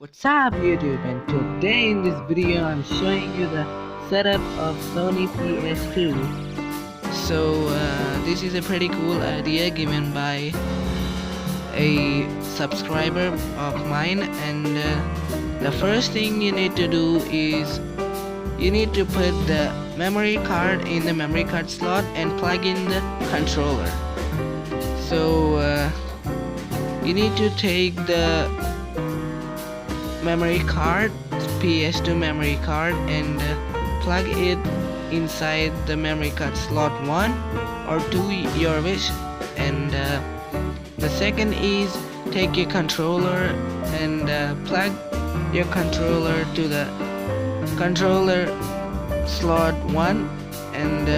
What's up YouTube, and today in this video I'm showing you the setup of Sony PS2. This is a pretty cool idea given by a subscriber of mine, and the first thing you need to do is you need to put the memory card in the memory card slot and plug in the controller. You need to take the memory card, PS2 memory card, and plug it inside the memory card slot 1 or 2, your wish. And the second is take your controller and plug your controller to the controller slot 1, and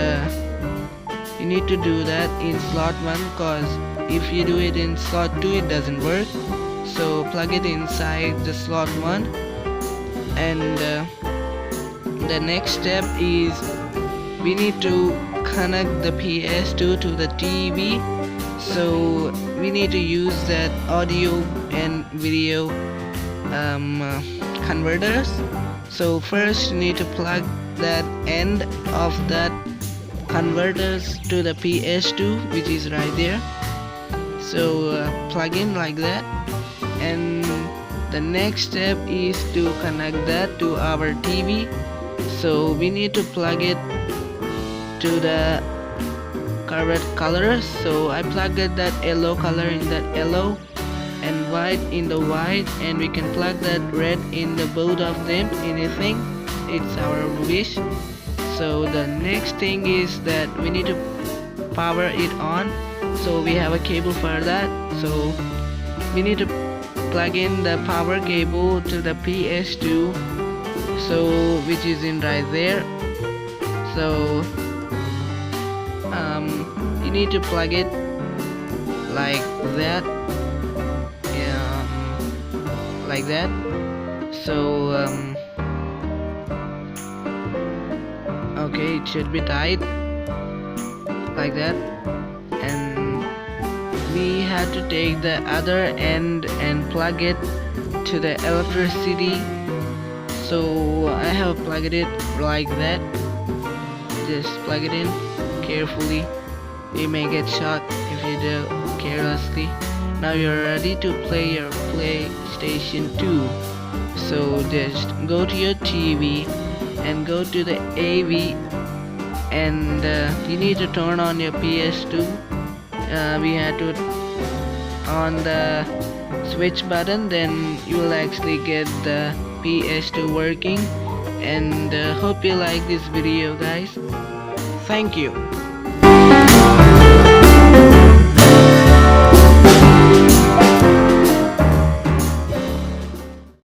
you need to do that in slot 1, because if you do it in slot 2 it doesn't work. So plug it inside the slot 1, and the next step is we need to connect the PS2 to the TV. So we need to use that audio and video converters. So first you need to plug that end of that converters to the PS2, which is right there. So plug in like that, and the next step is to connect that to our TV. So we need to plug it to the correct colors. So I plugged that yellow color in that yellow and white in the white, and we can plug that red in the both of them, anything, it's our wish. So the next thing is that we need to power it on. So we have a cable for that. So we need to plug in the power cable to the PS2, so which is in right there. So you need to plug it like that, like that. So okay, it should be tight like that, and we had to take the other end and plug it to the electricity. So I have plugged it like that. Just plug it in carefully. You may get shot if you do carelessly. Now you're ready to play your PlayStation 2. So just go to your TV and go to the AV, and you need to turn on your PS2. We had to on the switch button, then you will actually get the PS2 working. And hope you like this video, guys. Thank you.